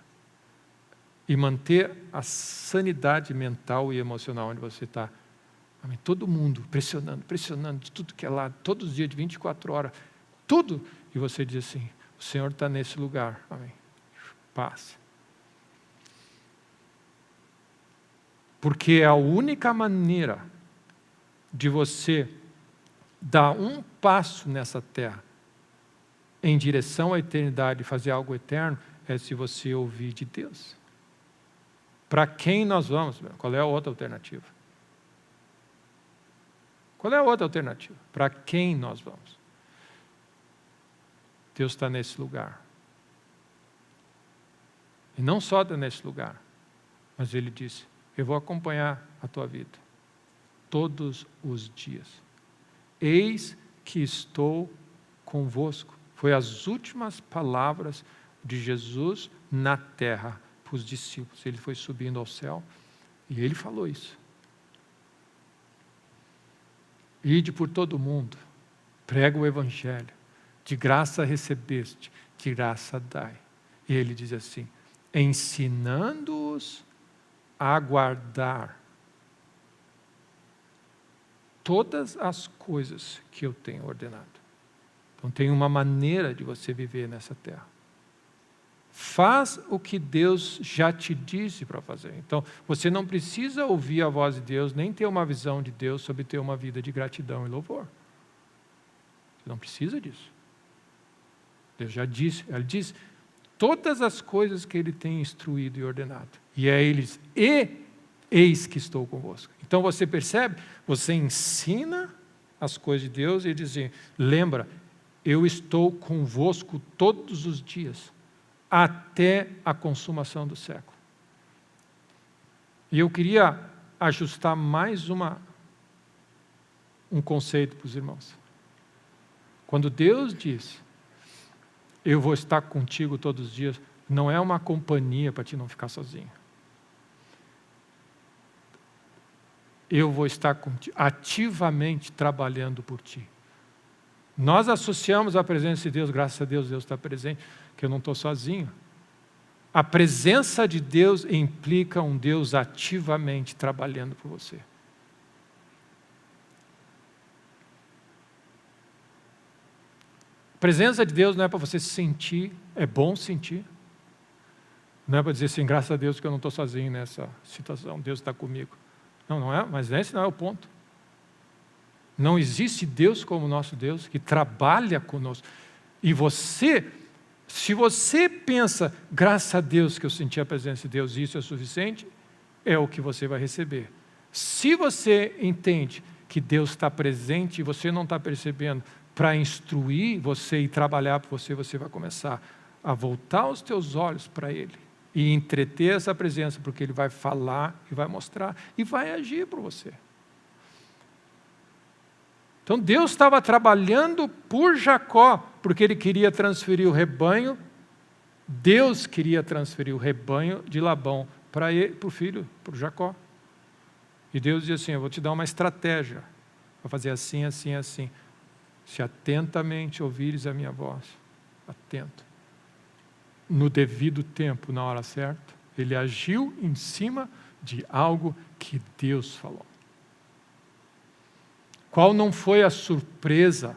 E manter a sanidade mental e emocional onde você está. Amém. Todo mundo pressionando de tudo que é lado, todos os dias de 24 horas, tudo. E você diz assim, o Senhor está nesse lugar. Amém. Paz. Porque é a única maneira de você dar um passo nessa terra em direção à eternidade e fazer algo eterno é se você ouvir de Deus. Para quem nós vamos? Qual é a outra alternativa? Qual é a outra alternativa? Para quem nós vamos? Deus está nesse lugar. E não só está nesse lugar, mas Ele disse, eu vou acompanhar a tua vida todos os dias. Eis que estou convosco. Foi as últimas palavras de Jesus na terra para os discípulos. Ele foi subindo ao céu e Ele falou isso. Ide por todo o mundo, prega o Evangelho, de graça recebeste, de graça dai. E ele diz assim, ensinando-os a guardar todas as coisas que eu tenho ordenado. Então tem uma maneira de você viver nessa terra. Faz o que Deus já te disse para fazer. Então, você não precisa ouvir a voz de Deus, nem ter uma visão de Deus sobre ter uma vida de gratidão e louvor. Você não precisa disso. Deus já disse, Ele diz todas as coisas que Ele tem instruído e ordenado. E é eles, eis que estou convosco. Então você percebe? Você ensina as coisas de Deus e diz assim, lembra, eu estou convosco todos os dias, até a consumação do século. E eu queria ajustar mais um conceito para os irmãos. Quando Deus diz, eu vou estar contigo todos os dias, não é uma companhia para te não ficar sozinho. Eu vou estar contigo, ativamente trabalhando por ti. Nós associamos a presença de Deus, graças a Deus, Deus está presente, que eu não estou sozinho. A presença de Deus implica um Deus ativamente trabalhando por você. A presença de Deus não é para você sentir, é bom sentir. Não é para dizer assim, graças a Deus que eu não estou sozinho nessa situação, Deus está comigo. Não, não é, mas esse não é o ponto. Não existe Deus como nosso Deus, que trabalha conosco. E você, se você pensa, graças a Deus que eu senti a presença de Deus, isso é suficiente, é o que você vai receber. Se você entende que Deus está presente e você não está percebendo, para instruir você e trabalhar por você, você vai começar a voltar os teus olhos para Ele e entreter essa presença, porque Ele vai falar e vai mostrar e vai agir por você. Então Deus estava trabalhando por Jacó, porque Ele queria transferir o rebanho, Deus queria transferir o rebanho de Labão para o filho, para o Jacó. E Deus dizia assim, eu vou te dar uma estratégia, para fazer assim, assim, assim. Se atentamente ouvires a minha voz, atento. No devido tempo, na hora certa, ele agiu em cima de algo que Deus falou. Qual não foi a surpresa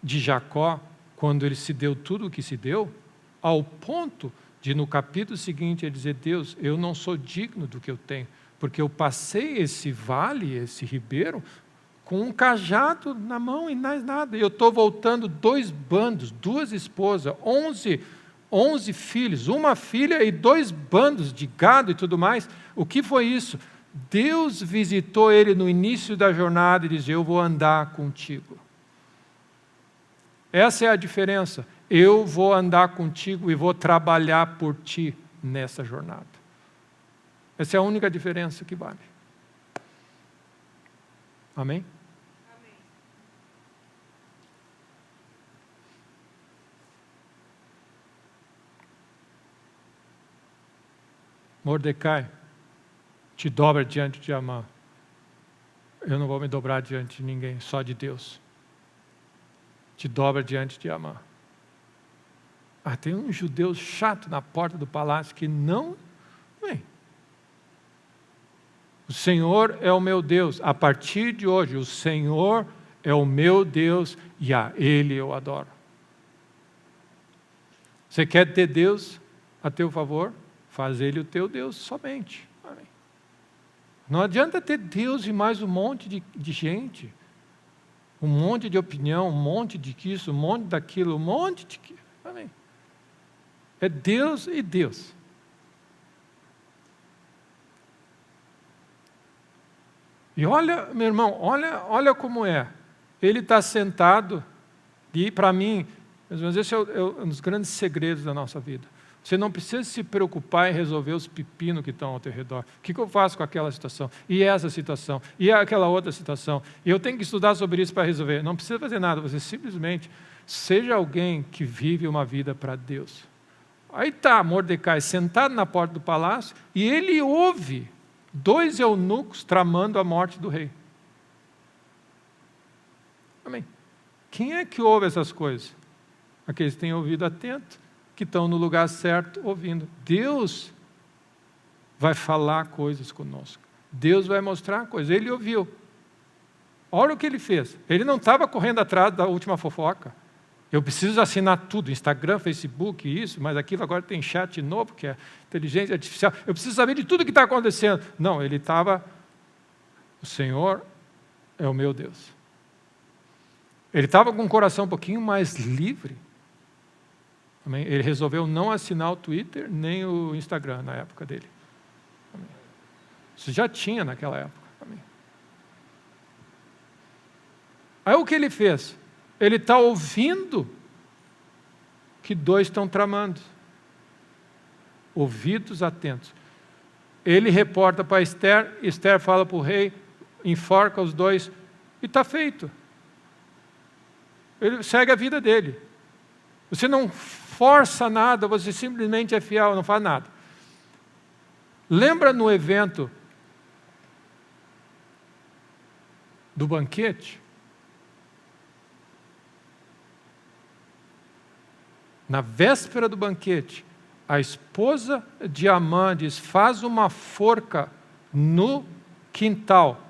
de Jacó quando ele se deu tudo o que se deu, ao ponto de no capítulo seguinte ele dizer, Deus, eu não sou digno do que eu tenho, porque eu passei esse vale, esse ribeiro, com um cajado na mão e mais nada. Eu estou voltando 2 bandos, 2 esposas, 11 filhos, 1 filha e 2 bandos de gado e tudo mais. O que foi isso? Deus visitou ele no início da jornada e disse, eu vou andar contigo. Essa é a diferença. Eu vou andar contigo e vou trabalhar por ti nessa jornada. Essa é a única diferença que vale. Amém? Amém. Mordecai, te dobra diante de Amã. Eu não vou me dobrar diante de ninguém, só de Deus. Te dobra diante de Amã. Tem um judeu chato na porta do palácio que não vem. O Senhor é o meu Deus. A partir de hoje, o Senhor é o meu Deus e a Ele eu adoro. Você quer ter Deus a teu favor? Faz Ele o teu Deus somente. Amém. Não adianta ter Deus e mais um monte de gente. Um monte de opinião, um monte de isso, um monte daquilo, um monte de... Amém. É Deus e Deus. E olha, meu irmão, olha como é. Ele está sentado, e para mim, esse é um dos grandes segredos da nossa vida. Você não precisa se preocupar em resolver os pepinos que estão ao teu redor. O que eu faço com aquela situação? E essa situação? E aquela outra situação? E eu tenho que estudar sobre isso para resolver. Não precisa fazer nada, você simplesmente seja alguém que vive uma vida para Deus. Aí está Mordecai sentado na porta do palácio e ele ouve 2 eunucos tramando a morte do rei. Amém. Quem é que ouve essas coisas? Aqueles que têm ouvido atento, que estão no lugar certo ouvindo. Deus vai falar coisas conosco. Deus vai mostrar coisas. Ele ouviu. Olha o que ele fez. Ele não estava correndo atrás da última fofoca. Eu preciso assinar tudo, Instagram, Facebook, isso, mas aquilo agora tem chat novo, que é inteligência artificial. Eu preciso saber de tudo que está acontecendo. Não, ele estava, o Senhor é o meu Deus. Ele estava com o coração um pouquinho mais livre. Amém? Ele resolveu não assinar o Twitter, nem o Instagram na época dele. Amém? Isso já tinha naquela época. Amém? Aí o que ele fez? Ele está ouvindo que 2 estão tramando. Ouvidos atentos. Ele reporta para Esther, Esther fala para o rei, enforca os 2 e está feito. Ele segue a vida dele. Você não força nada, você simplesmente é fiel, não faz nada. Lembra no evento do banquete? na véspera do banquete, a esposa de Amã diz, faz uma forca no quintal,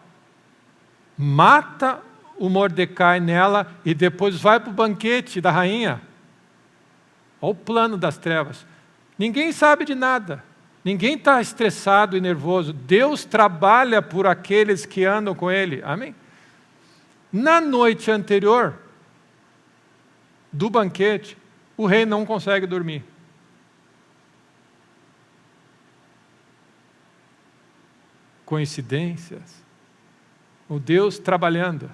mata o Mordecai nela e depois vai para o banquete da rainha. Olha o plano das trevas. Ninguém sabe de nada. Ninguém está estressado e nervoso. Deus trabalha por aqueles que andam com Ele. Amém? Na noite anterior do banquete, o rei não consegue dormir. Coincidências? O Deus trabalhando.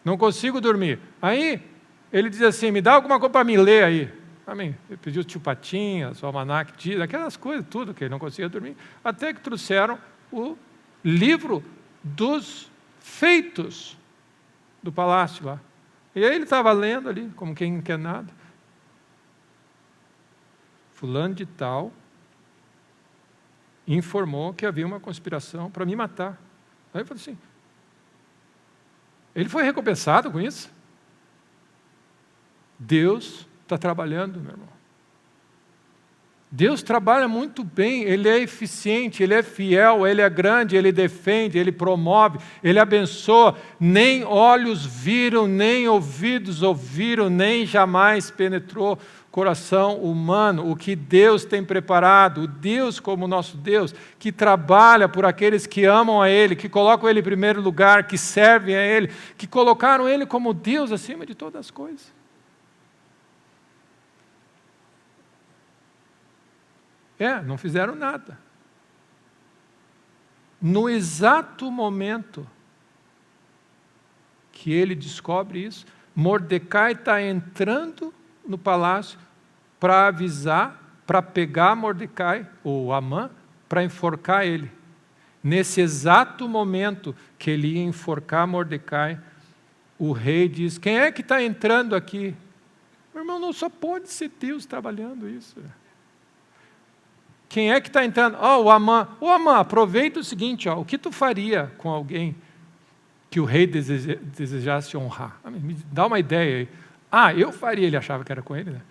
Não consigo dormir. Aí, ele diz assim, me dá alguma coisa para me ler aí. Amém. Ele pediu tio Patinhas, o almanaque, aquelas coisas, tudo, que ele não conseguia dormir. Até que trouxeram o livro dos feitos do palácio lá. E aí ele estava lendo ali, como quem não quer nada. Fulano de tal informou que havia uma conspiração para me matar. Aí eu falei assim, ele foi recompensado com isso? Deus está trabalhando, meu irmão. Deus trabalha muito bem, Ele é eficiente, Ele é fiel, Ele é grande, Ele defende, Ele promove, Ele abençoa. Nem olhos viram, nem ouvidos ouviram, nem jamais penetrou coração humano o que Deus tem preparado. O Deus como nosso Deus, que trabalha por aqueles que amam a Ele, que colocam Ele em primeiro lugar, que servem a Ele, que colocaram Ele como Deus acima de todas as coisas. Não fizeram nada. No exato momento que ele descobre isso, Mordecai está entrando no palácio para avisar, para pegar Mordecai, ou Amã, para enforcar ele. Nesse exato momento que ele ia enforcar Mordecai, o rei diz, quem é que está entrando aqui? Meu irmão, não só pode ser Deus trabalhando isso. Quem é que está entrando? O Amã. Amã, aproveita o seguinte, o que tu faria com alguém que o rei desejasse honrar? Me dá uma ideia aí. Eu faria, ele achava que era com ele, né?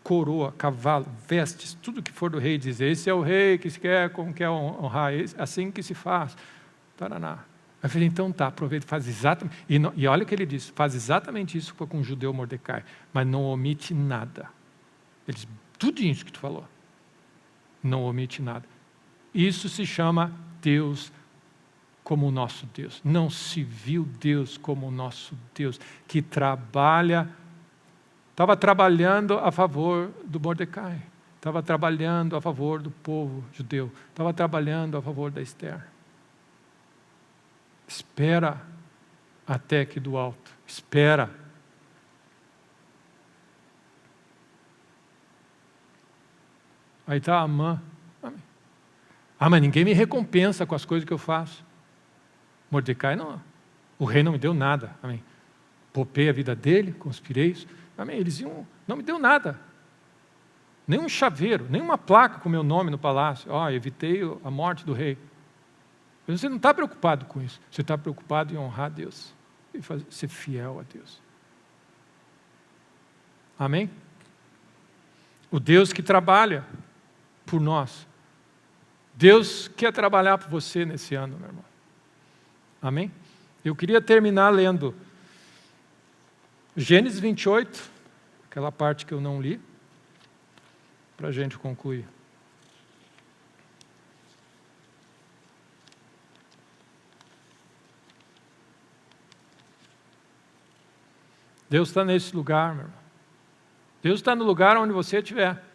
Coroa, cavalo, vestes, tudo que for do rei, dizer, esse é o rei que se quer, como quer honrar, assim que se faz. Taraná. Eu falei, então tá, aproveita, faz exatamente, e olha o que ele disse, faz exatamente isso com o judeu Mordecai, mas não omite nada. Ele diz, tudo isso que tu falou. Não omite nada. Isso se chama Deus como o nosso Deus. Não se viu Deus como o nosso Deus, que estava trabalhando a favor do Mordecai, estava trabalhando a favor do povo judeu, estava trabalhando a favor da Esther. Espera até que do alto, espera. Aí está Amã. Mas ninguém me recompensa com as coisas que eu faço. Mordecai não. O rei não me deu nada. Amém. Poupei a vida dele, conspirei isso. Amém. Eles não me deu nada. Nem um chaveiro, nem uma placa com meu nome no palácio. Evitei a morte do rei. Você não está preocupado com isso. Você está preocupado em honrar Deus. E ser fiel a Deus. Amém? O Deus que trabalha por nós. Deus quer trabalhar por você nesse ano, meu irmão. Amém? Eu queria terminar lendo Gênesis 28, aquela parte que eu não li, para a gente concluir. Deus está nesse lugar, meu irmão. Deus está no lugar onde você estiver.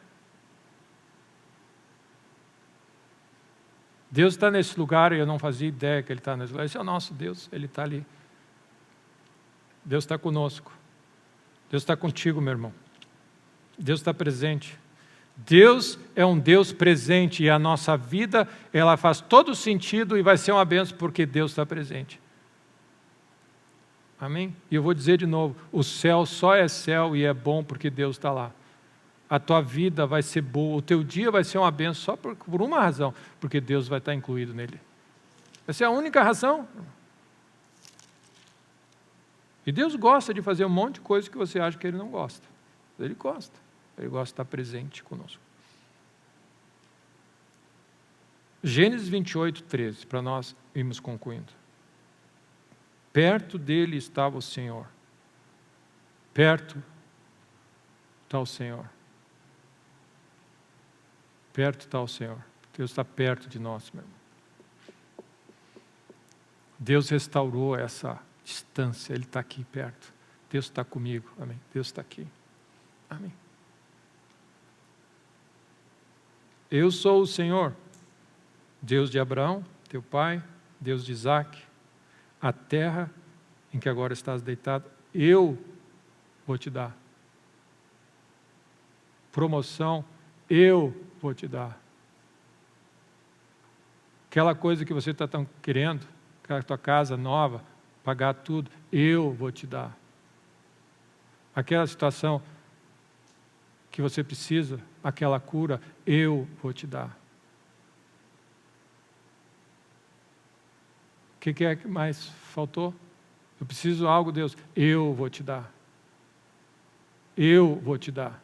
Deus está nesse lugar e eu não fazia ideia que Ele está nesse lugar. Esse é o nosso Deus, Ele está ali. Deus está conosco. Deus está contigo, meu irmão. Deus está presente. Deus é um Deus presente e a nossa vida, ela faz todo sentido e vai ser uma bênção porque Deus está presente. Amém? E eu vou dizer de novo, o céu só é céu e é bom porque Deus está lá. A tua vida vai ser boa, o teu dia vai ser uma bênção só por uma razão, porque Deus vai estar incluído nele. Essa é a única razão. E Deus gosta de fazer um monte de coisa que você acha que Ele não gosta. Ele gosta de estar presente conosco. Gênesis 28, 13, para nós irmos concluindo. Perto dele estava o Senhor. Perto está o Senhor. Perto está o Senhor. Deus está perto de nós, meu irmão. Deus restaurou essa distância. Ele está aqui perto. Deus está comigo. Amém. Deus está aqui. Amém. Eu sou o Senhor, Deus de Abraão, teu pai, Deus de Isaque. A terra em que agora estás deitado, eu vou te dar. Promoção, eu vou te dar. Aquela coisa que você está tão querendo, aquela tua casa nova, pagar tudo, eu vou te dar. Aquela situação que você precisa, aquela cura, eu vou te dar. O que é que mais faltou? Eu preciso de algo, Deus, eu vou te dar. Eu vou te dar.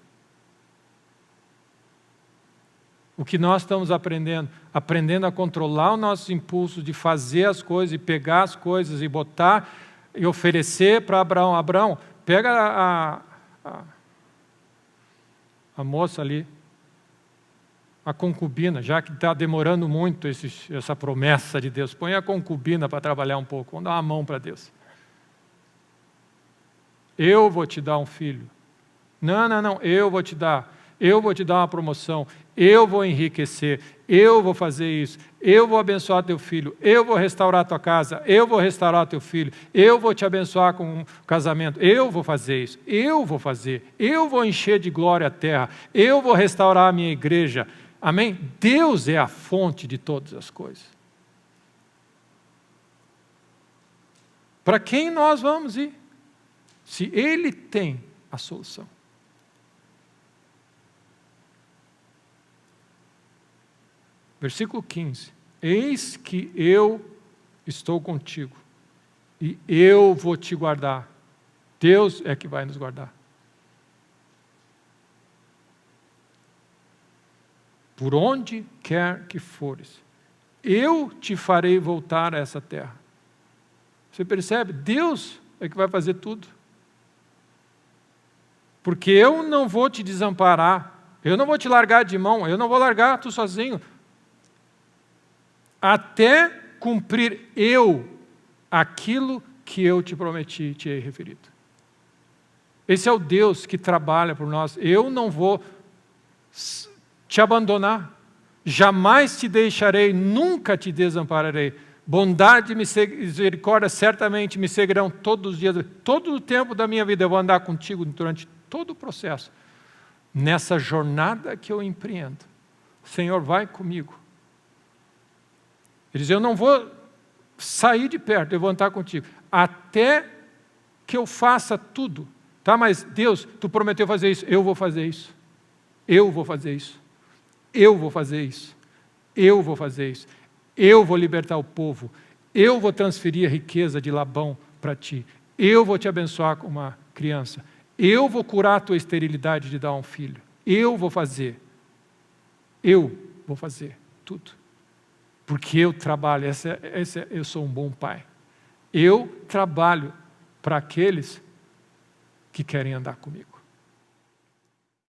O que nós estamos aprendendo a controlar os nossos impulsos de fazer as coisas e pegar as coisas e botar e oferecer para Abraão. Abraão, pega a moça ali, a concubina, já que está demorando muito essa promessa de Deus, põe a concubina para trabalhar um pouco, vamos dar uma mão para Deus. Eu vou te dar um filho. Não, eu vou te dar uma promoção, eu vou enriquecer, eu vou fazer isso, eu vou abençoar teu filho, eu vou restaurar tua casa, eu vou restaurar teu filho, eu vou te abençoar com um casamento, eu vou fazer isso, eu vou encher de glória a terra, eu vou restaurar a minha igreja. Amém? Deus é a fonte de todas as coisas. Para quem nós vamos ir? Se Ele tem a solução. Versículo 15. Eis que eu estou contigo e eu vou te guardar. Deus é que vai nos guardar. Por onde quer que fores, eu te farei voltar a essa terra. Você percebe? Deus é que vai fazer tudo. Porque eu não vou te desamparar, eu não vou te largar de mão, eu não vou largar tu sozinho. Até cumprir eu aquilo que eu te prometi e te hei referido. Esse é o Deus que trabalha por nós. Eu não vou te abandonar, jamais te deixarei, nunca te desampararei. Bondade e misericórdia certamente me seguirão todos os dias, todo o tempo da minha vida eu vou andar contigo durante todo o processo. Nessa jornada que eu empreendo, Senhor, vai comigo. Ele diz, eu não vou sair de perto, eu vou andar contigo, até que eu faça tudo. Tá, mas Deus, tu prometeu fazer isso, eu vou fazer isso. Eu vou fazer isso. Eu vou fazer isso. Eu vou fazer isso. Eu vou libertar o povo. Eu vou transferir a riqueza de Labão para ti. Eu vou te abençoar com uma criança. Eu vou curar a tua esterilidade de dar um filho. Eu vou fazer. Eu vou fazer tudo. Porque eu trabalho, eu sou um bom pai. Eu trabalho para aqueles que querem andar comigo.